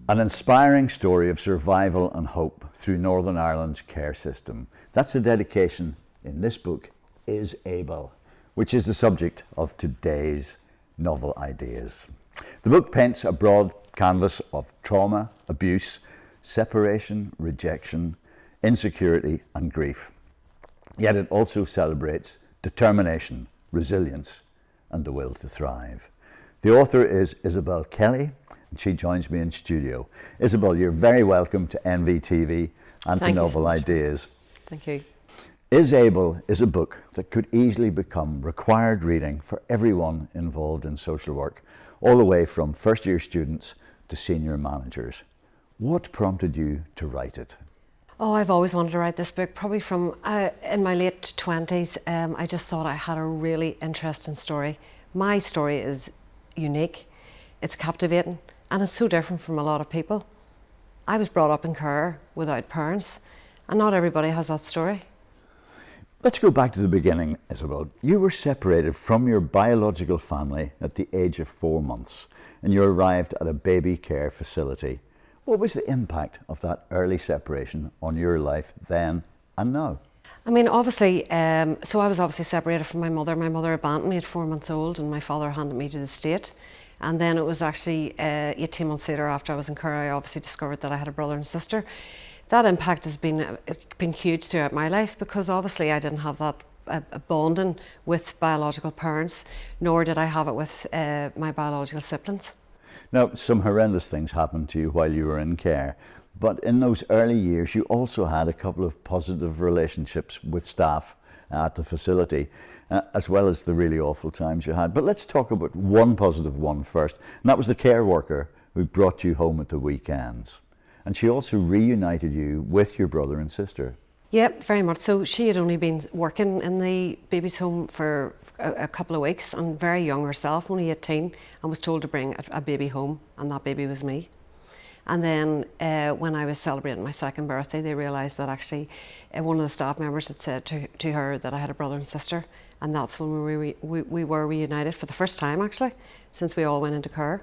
An inspiring story of survival and hope through Northern Ireland's care system. That's the dedication in this book, Is Abel, which is the subject of today's novel ideas. The book paints a broad canvas of trauma, abuse, separation, rejection, insecurity and grief. Yet it also celebrates determination, resilience and the will to thrive. The author is Isabel Kelly, and she joins me in studio. Isabel, you're very welcome to NVTV and to Novel Ideas. Thank you. Is Abel is a book that could easily become required reading for everyone involved in social work, all the way from first year students to senior managers. What prompted you to write it? Oh, I've always wanted to write this book, probably from in my late 20s. I just thought I had a really interesting story. My story is unique, it's captivating, and it's so different from a lot of people. I was brought up in care without parents, and not everybody has that story. Let's go back to the beginning, Isabel. You were separated from your biological family at the age of 4 months, and you arrived at a baby care facility. What was the impact of that early separation on your life then and now? I mean, obviously, so I was obviously separated from my mother. My mother abandoned me at 4 months old, and my father handed me to the state. And then it was actually 18 months later, after I was in care, I obviously discovered that I had a brother and sister. That impact has been huge throughout my life, because obviously I didn't have that bonding with biological parents, nor did I have it with my biological siblings. Now, some horrendous things happened to you while you were in care, but in those early years you also had a couple of positive relationships with staff at the facility, as well as the really awful times you had. But let's talk about one positive one first, and that was the care worker who brought you home at the weekends. And she also reunited you with your brother and sister. Yep, very much so. She had only been working in the baby's home for a couple of weeks, and very young herself, only 18, and was told to bring a baby home, and that baby was me. And then when I was celebrating my second birthday, they realised that actually one of the staff members had said to her that I had a brother and sister, and that's when we were reunited for the first time, actually, since we all went into care.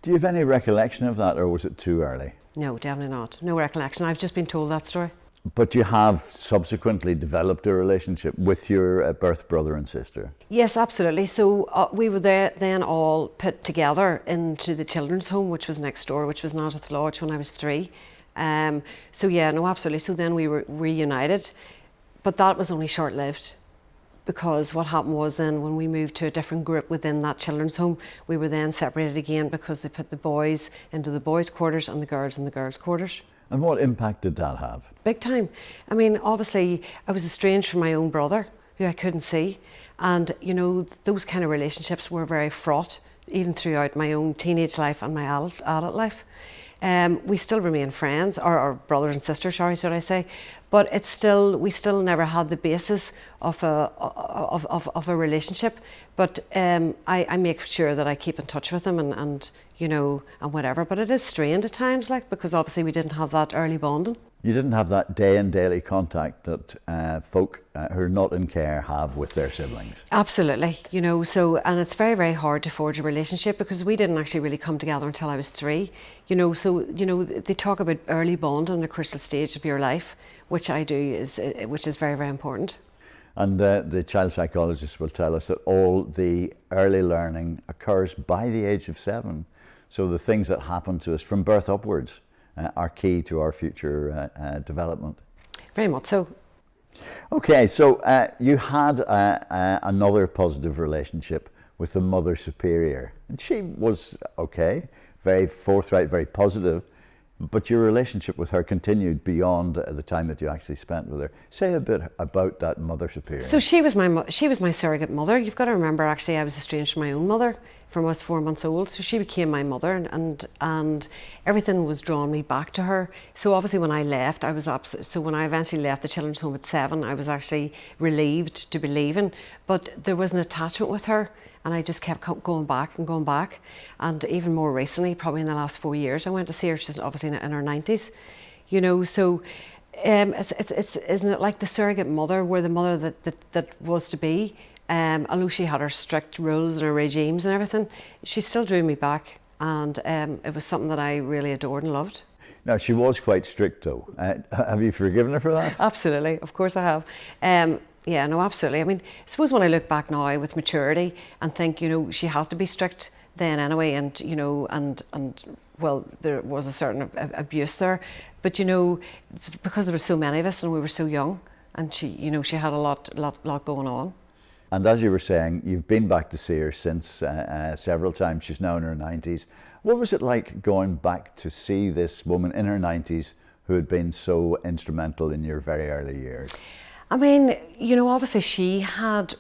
Do you have any recollection of that, or was it too early? No, definitely not. No recollection. I've just been told that story. But you have subsequently developed a relationship with your birth brother and sister? Yes, absolutely. So we were there then all put together into the children's home, which was next door, which was Nazareth Lodge, when I was 3. So yeah, no, absolutely. So then we were reunited, but that was only short-lived, because what happened was then when we moved to a different group within that children's home, we were then separated again, because they put the boys into the boys' quarters and the girls in the girls' quarters. And what impact did that have? Big time. I mean, obviously, I was estranged from my own brother, who I couldn't see. And, you know, those kind of relationships were very fraught, even throughout my own teenage life and my adult life. We still remain friends, or brothers and sisters, sorry, should I say. But we still never had the basis of a relationship. But I make sure that I keep in touch with them and you know, and whatever. But it is strained at times, like, because obviously we didn't have that early bonding. You didn't have that day and daily contact that folk who are not in care have with their siblings. Absolutely, you know, so, and it's very, very hard to forge a relationship, because we didn't actually really come together until I was 3, you know, so, you know, they talk about early bonding, a crucial stage of your life, which I do, which is very, very important. And the child psychologist will tell us that all the early learning occurs by the age of 7. So the things that happen to us from birth upwards are key to our future development. Very much so. Okay, so you had another positive relationship with the Mother Superior, and she was okay, very forthright, very positive, but your relationship with her continued beyond the time that you actually spent with her. Say a bit about that Mother Superior. So she was my surrogate mother. You've got to remember, actually, I was estranged from my own mother from I was 4 months old, so she became my mother, and everything was drawing me back to her. So obviously when I left, so when I eventually left the children's home at 7, I was actually relieved to be leaving, but there was an attachment with her, and I just kept going back and going back. And even more recently, probably in the last 4 years, I went to see her. She's obviously in her 90s, you know, so isn't it like the surrogate mother, where the mother that was to be, although she had her strict rules and her regimes and everything, she still drew me back. and it was something that I really adored and loved. Now, she was quite strict though. Have you forgiven her for that? Absolutely, of course I have. Yeah, no, absolutely. I mean, I suppose when I look back now with maturity and think, you know, she had to be strict then anyway, and you know, and well, there was a certain abuse there, but you know, because there were so many of us and we were so young, and she, you know, she had a lot going on. And as you were saying, you've been back to see her since several times. She's now in her 90s. What was it like going back to see this woman in her 90s who had been so instrumental in your very early years? I mean, you know, obviously she had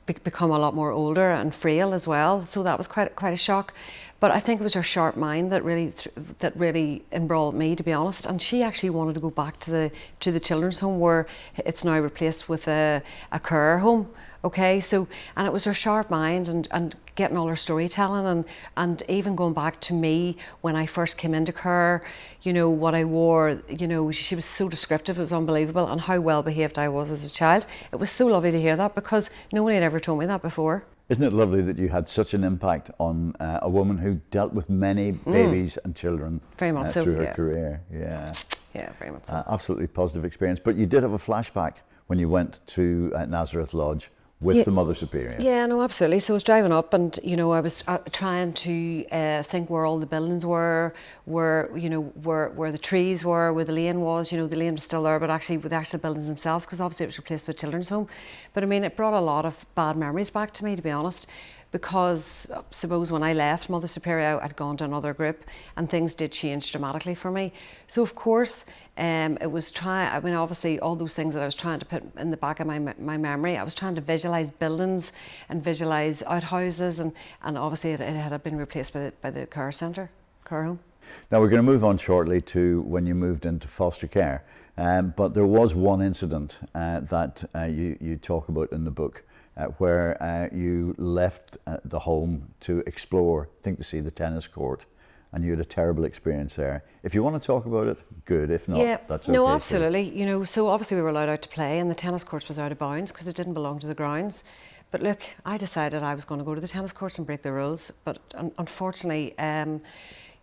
become a lot more older and frail as well, so that was quite a shock. But I think it was her sharp mind that really enthralled me, to be honest. And she actually wanted to go back to the children's home, where it's now replaced with a care home. Okay, so, and it was her sharp mind and getting all her storytelling and even going back to me when I first came into care, you know, what I wore, you know, she was so descriptive, it was unbelievable, and how well behaved I was as a child. It was so lovely to hear that, because no one had ever told me that before. Isn't it lovely that you had such an impact on a woman who dealt with many babies and children very much so, through her career? Yeah. Yeah, very much so. Absolutely positive experience. But you did have a flashback when you went to Nazareth Lodge with the Mother Superior. Yeah, no, absolutely. So I was driving up, and you know, I was trying to think where all the buildings were, where the trees were, where the lane was. You know, the lane was still there, but actually with the actual buildings themselves, because obviously it was replaced with children's home. But I mean, it brought a lot of bad memories back to me, to be honest, because suppose when I left Mother Superior, I'd gone to another group, and things did change dramatically for me. So of course, it was I mean, obviously all those things that I was trying to put in the back of my memory, I was trying to visualise buildings and visualise outhouses, and obviously it had been replaced by the care centre, care home. Now we're going to move on shortly to when you moved into foster care, but there was one incident that you talk about in the book, where you left the home to explore, I think to see the tennis court, and you had a terrible experience there. If you want to talk about it, good. If not, that's okay. No, absolutely. You know, so obviously we were allowed out to play, and the tennis courts was out of bounds because it didn't belong to the grounds. But look, I decided I was going to go to the tennis courts and break the rules. But unfortunately,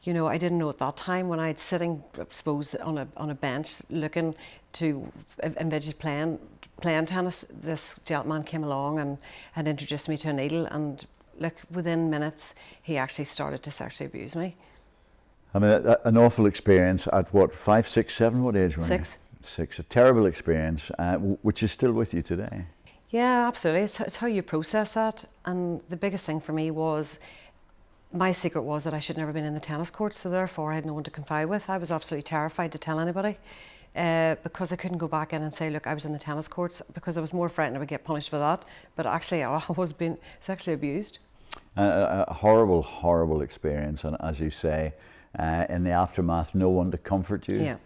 you know, I didn't know at that time, when I'd sitting, I suppose, on a bench looking to envisage playing tennis, this gentleman came along and had introduced me to a needle, and look, within minutes he actually started to sexually abuse me. I mean, an awful experience at what, 5, 6, 7, what age were you? 6. 6, a terrible experience, which is still with you today. Yeah, absolutely. It's how you process that, and the biggest thing for me was, my secret was that I should never been in the tennis courts, so therefore I had no one to confide with. I was absolutely terrified to tell anybody, because I couldn't go back in and say, look, I was in the tennis courts, because I was more frightened I would get punished for that. But actually I was being sexually abused. A horrible, horrible experience, and as you say, in the aftermath, no one to comfort you,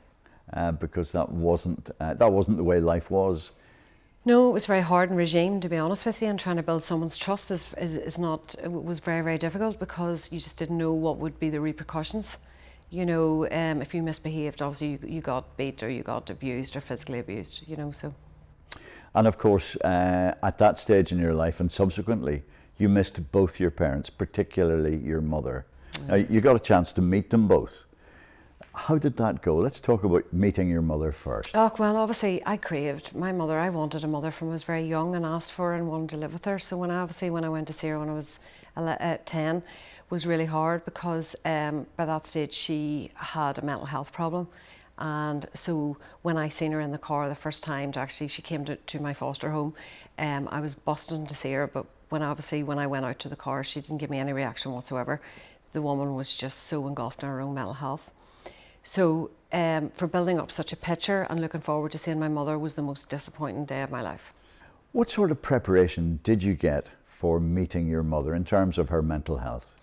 because that wasn't the way life was. No, it was very hard and regime, to be honest with you, and trying to build someone's trust it was very, very difficult, because you just didn't know what would be the repercussions. You know, if you misbehaved, obviously you got beat, or you got abused, or physically abused, you know, so. And of course, at that stage in your life and subsequently, you missed both your parents, particularly your mother. You got a chance to meet them both. How did that go? Let's talk about meeting your mother first. Oh, well, obviously I craved my mother. I wanted a mother from I was very young, and asked for her and wanted to live with her. So when I went to see her when I was 10, was really hard, because by that stage she had a mental health problem. And so when I seen her in the car the first time, she came to my foster home, I was busting to see her, but when I went out to the car, she didn't give me any reaction whatsoever. The woman was just so engulfed in her own mental health. So for building up such a picture and looking forward to seeing my mother was the most disappointing day of my life. What sort of preparation did you get for meeting your mother in terms of her mental health?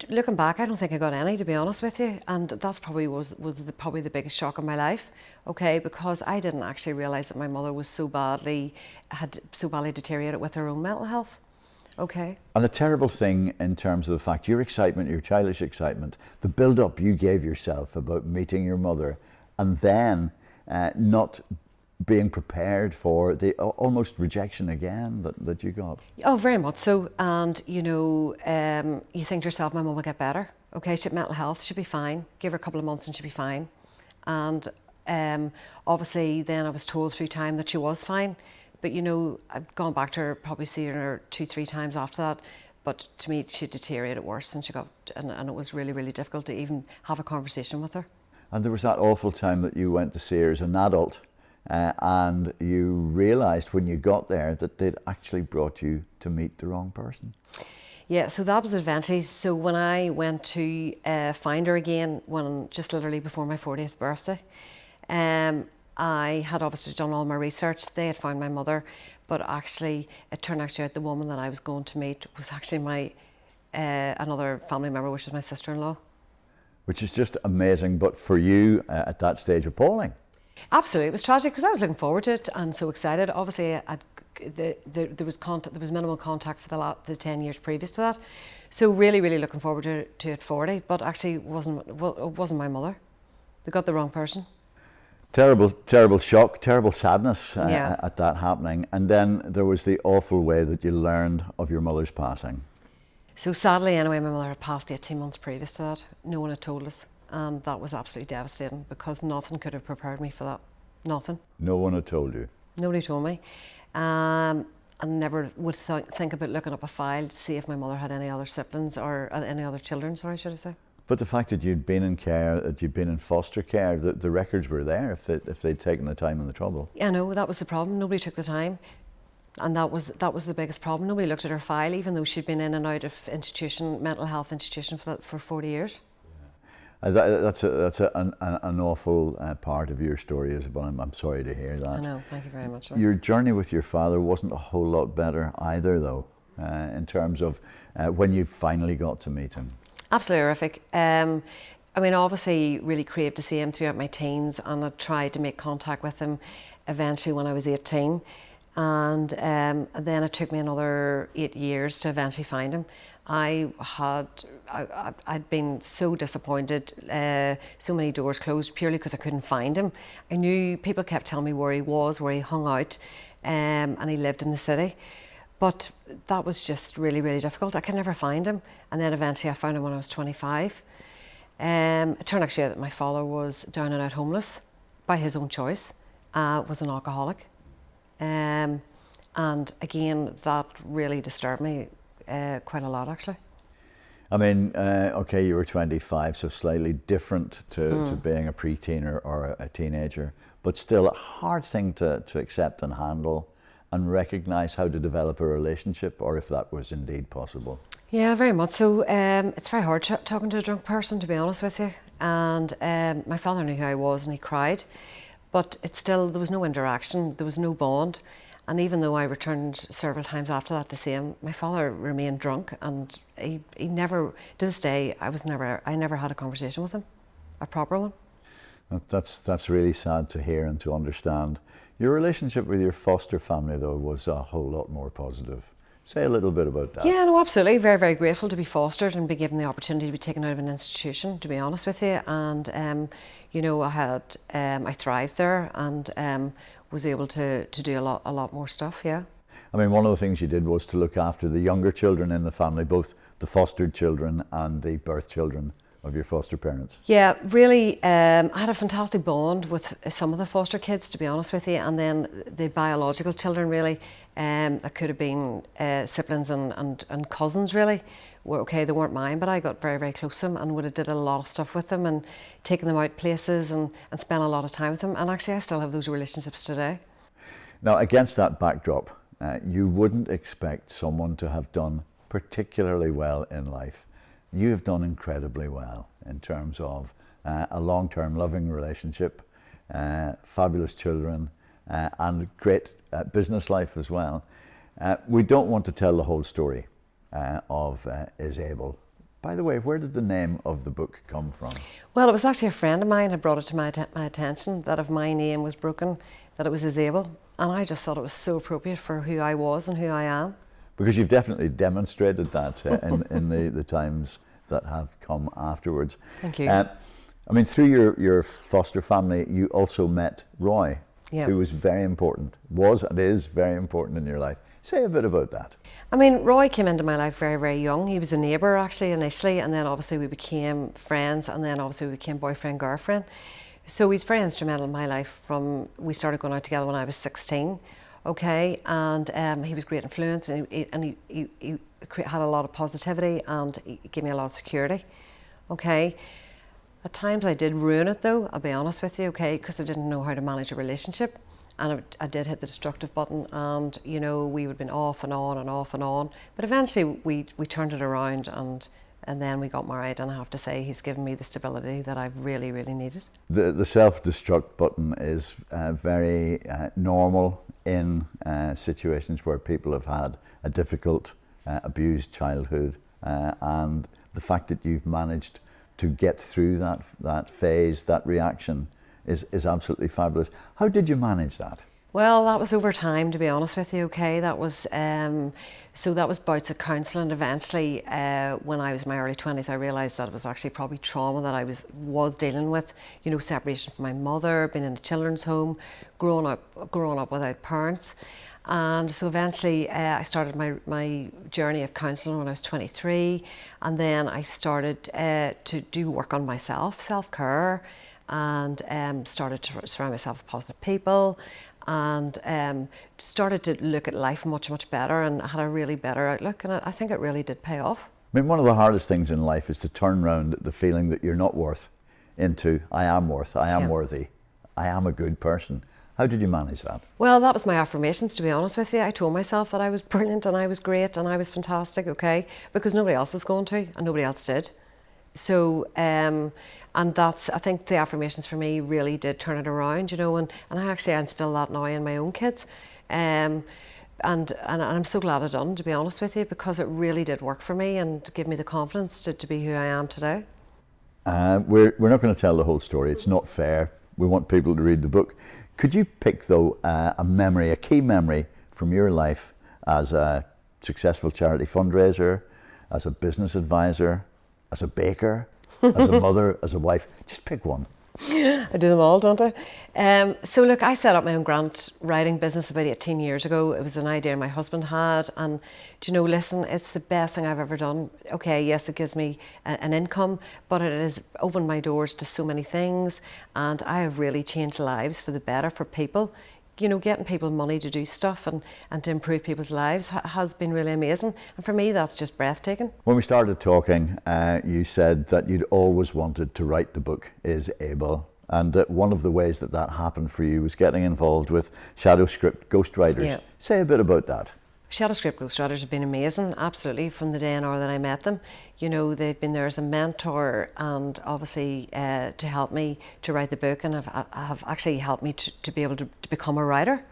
Looking back, I don't think I got any, to be honest with you, and that's probably probably the biggest shock of my life. Okay, because I didn't actually realise that my mother was had so badly deteriorated with her own mental health. Okay. And the terrible thing in terms of the fact, your excitement, your childish excitement, the build-up you gave yourself about meeting your mother, and then not being prepared for the almost rejection again that you got? Oh, very much so. And, you know, you think to yourself, my mum will get better. Okay, she had mental health, she'll be fine. Give her a couple of months and she'll be fine. And obviously then I was told through time that she was fine. But, you know, I'd gone back to her, probably seeing her 2-3 times after that. But to me, she deteriorated worse, and and it was really, really difficult to even have a conversation with her. And there was that awful time that you went to see her as an adult, and you realised when you got there that they'd actually brought you to meet the wrong person. Yeah, so that was advantage. So when I went to find her again, just literally before my 40th birthday, I had obviously done all my research. They had found my mother, but actually it turned out the woman that I was going to meet was actually my another family member, which is my sister-in-law. Which is just amazing, but for you at that stage, appalling. Absolutely, it was tragic because I was looking forward to it and so excited. Obviously, there was minimal contact for the 10 years previous to that, so really, really looking forward to it 40. But actually, it wasn't my mother. They got the wrong person. Terrible shock, terrible sadness Yeah. at that happening. And then there was the awful way that you learned of your mother's passing. So sadly, anyway, my mother had passed 18 months previous to that. No one had told us, and that was absolutely devastating because nothing could have prepared me for that. Nothing. No one had told you? Nobody told me. I never would think about looking up a file to see if my mother had any other siblings or any other children, sorry, should I say. But the fact that you'd been in care, that you'd been in foster care, the records were there if they'd taken the time and the trouble. Yeah, no, that was the problem. Nobody took the time. And that was the biggest problem. Nobody looked at her file, even though she'd been in and out of mental health institution for 40 years. That's an awful part of your story, Isabel. I'm sorry to hear that. I know, thank you very much. Your journey with your father wasn't a whole lot better either, though, in terms of when you finally got to meet him. Absolutely horrific. I mean, obviously, really craved to see him throughout my teens, and I tried to make contact with him eventually when I was 18. And then it took me another 8 years to eventually find him. I'd been so disappointed, so many doors closed purely because I couldn't find him. I knew people kept telling me where he was, where he hung out, and he lived in the city. But that was just really, really difficult. I could never find him. And then eventually I found him when I was 25. It turned out that my father was down and out homeless by his own choice, was an alcoholic. And again, that really disturbed me quite a lot, actually. I mean, okay, you were 25, so slightly different to being a preteen or a teenager, but still a hard thing to accept and handle and recognise how to develop a relationship, or if that was indeed possible. Yeah, very much so. It's very hard talking to a drunk person, to be honest with you. And my father knew who I was and he cried, but there was no interaction, there was no bond. And even though I returned several times after that to see him, my father remained drunk, and he never, to this day, I never had a conversation with him, a proper one. That's really sad to hear and to understand. Your relationship with your foster family, though, was a whole lot more positive. Say a little bit about that. Yeah, no, absolutely. Very, very grateful to be fostered and be given the opportunity to be taken out of an institution, to be honest with you. And, you know, I thrived there and was able to do a lot more stuff, yeah. I mean, one of the things you did was to look after the younger children in the family, both the fostered children and the birth children of your foster parents. Yeah, really, I had a fantastic bond with some of the foster kids, to be honest with you, and then the biological children, really, that could have been siblings and cousins, really. Okay, they weren't mine, but I got very, very close to them and would have did a lot of stuff with them and taken them out places and spent a lot of time with them, and actually I still have those relationships today. Now, against that backdrop, you wouldn't expect someone to have done particularly well in life. You have done incredibly well in terms of a long-term loving relationship, fabulous children, and great business life as well. We don't want to tell the whole story of Isabel. By the way, where did the name of the book come from? Well, it was actually a friend of mine who brought it to my attention that if my name was broken, that it was Isabel, and I just thought it was so appropriate for who I was and who I am. Because you've definitely demonstrated that in the times that have come afterwards. Thank you. I mean, through your foster family, you also met Roy. Yeah. who was very important, was and is very important in your life. Say a bit about that. I mean, Roy came into my life very, very young. He was a neighbour actually initially, and then obviously we became friends, and then obviously we became boyfriend, girlfriend. So he's very instrumental in my life from, we started going out together when I was 16, okay, and he was great influence, and he had a lot of positivity, and he gave me a lot of security, okay. At times I did ruin it though, I'll be honest with you, okay, because I didn't know how to manage a relationship. And I did hit the destructive button, and you know, we would have been off and on and off and on. But eventually we turned it around, and then we got married, and I have to say he's given me the stability that I've really, really needed. The self-destruct button is very normal in situations where people have had a difficult, abused childhood, and the fact that you've managed to get through that phase, that reaction, is absolutely fabulous. How did you manage that? Well, that was over time, to be honest with you, okay. That was, so that was bouts of counselling. Eventually, when I was in my early 20s, I realised that it was actually probably trauma that I was dealing with. You know, separation from my mother, being in a children's home, growing up without parents. And so eventually I started my journey of counselling when I was 23, and then I started to do work on myself, self-care, and started to surround myself with positive people, and started to look at life much, much better, and had a really better outlook, and I think it really did pay off. I mean, one of the hardest things in life is to turn around the feeling that you're not worth into I am worth, I am worthy, I am a good person. How did you manage that? Well, that was my affirmations, to be honest with you. I told myself that I was brilliant and I was great and I was fantastic, okay, because nobody else was going to, and nobody else did. So, and that's, I think the affirmations for me really did turn it around, you know, and I actually instill that now in my own kids. And I'm so glad I done, to be honest with you, because it really did work for me and give me the confidence to be who I am today. We're not going to tell the whole story. It's not fair. We want people to read the book. Could you pick, though, a key memory from your life as a successful charity fundraiser, as a business advisor, as a baker, as a mother, as a wife? Just pick one. I do them all, don't I? So look, I set up my own grant writing business about 18 years ago. It was an idea my husband had, and do you know, listen, it's the best thing I've ever done. Okay, yes, it gives me an income, but it has opened my doors to so many things, and I have really changed lives for the better for people. You know, getting people money to do stuff and to improve people's lives has been really amazing. And for me, that's just breathtaking. When we started talking, you said that you'd always wanted to write the book Is Abel, and that one of the ways that happened for you was getting involved with shadow script ghostwriters. Yeah. Say a bit about that. Shadow script ghostwriters have been amazing, absolutely, from the day and hour that I met them. You know, they've been there as a mentor and obviously to help me to write the book, and have actually helped me to be able to become a writer.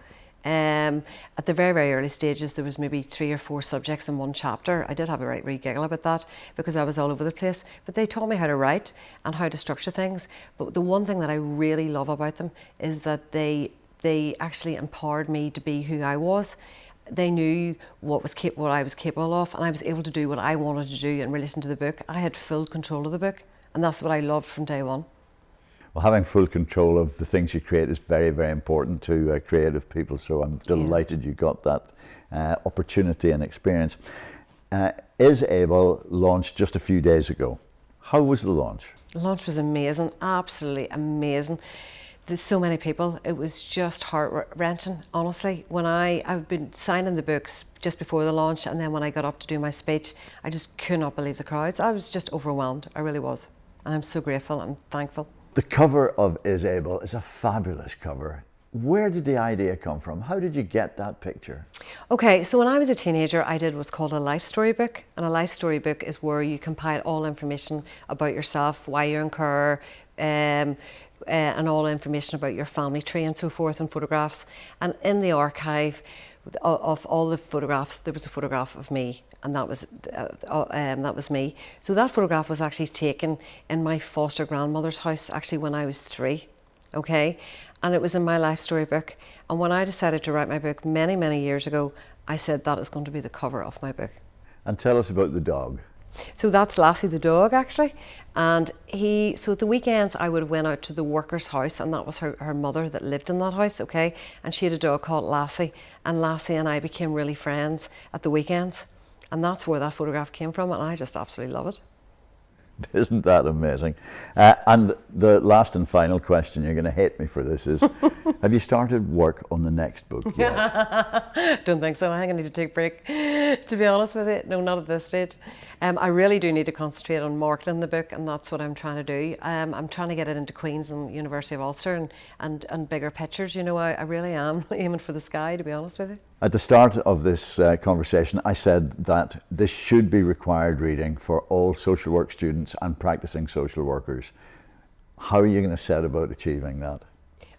At the very, very early stages, there was maybe 3 or 4 subjects in one chapter. I did have a right wee giggle about that because I was all over the place. But they taught me how to write and how to structure things. But the one thing that I really love about them is that they actually empowered me to be who I was. They knew what I was capable of, and I was able to do what I wanted to do in relation to the book. I had full control of the book, and that's what I loved from day one. Well, having full control of the things you create is very, very important to creative people, so I'm delighted you got that opportunity and experience. Is Abel launched just a few days ago. How was the launch? The launch was amazing, absolutely amazing. There's so many people. It was just heart-wrenching, honestly. When I've been signing the books just before the launch, and then when I got up to do my speech, I just could not believe the crowds. I was just overwhelmed, I really was. And I'm so grateful and thankful. The cover of Is Abel is a fabulous cover. Where did the idea come from? How did you get that picture? Okay, so when I was a teenager, I did what's called a life story book. And a life story book is where you compile all information about yourself, why you're in care, and all information about your family tree and so forth, and photographs. And in the archive of all the photographs, there was a photograph of me, and that was me. So that photograph was actually taken in my foster grandmother's house, actually when I was 3, okay? And it was in my life story book. And when I decided to write my book many, many years ago, I said that is going to be the cover of my book. And tell us about the dog. So that's Lassie the dog, actually. And so at the weekends I would have went out to the worker's house, and that was her mother that lived in that house, okay? And she had a dog called Lassie, and Lassie and I became really friends at the weekends. And that's where that photograph came from, and I just absolutely love it. Isn't that amazing? And the last and final question, you're going to hate me for this, is have you started work on the next book yet? Don't think so. I think I need to take a break, to be honest with you. No, not at this stage. I really do need to concentrate on marketing the book, and that's what I'm trying to do. I'm trying to get it into Queen's and University of Ulster and bigger pictures. You know, I really am aiming for the sky, to be honest with you. At the start of this conversation, I said that this should be required reading for all social work students and practicing social workers. How are you going to set about achieving that?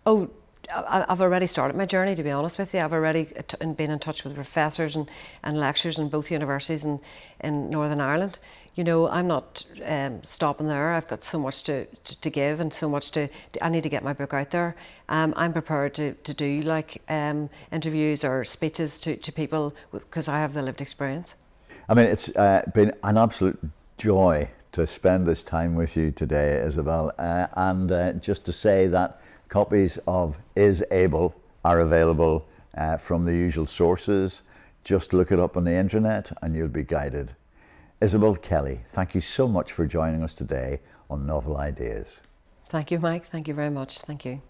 Oh, I've already started my journey, to be honest with you. I've already been in touch with professors and lecturers in both universities in Northern Ireland. You know, I'm not stopping there. I've got so much to give, and so much I need to get my book out there. I'm prepared to do like interviews or speeches to people, because I have the lived experience. I mean, it's been an absolute joy to spend this time with you today, Isabel, and just to say that copies of Is Abel are available from the usual sources. Just look it up on the internet and you'll be guided. Isabel Kelly, thank you so much for joining us today on Novel Ideas. Thank you, Mike. Thank you very much. Thank you.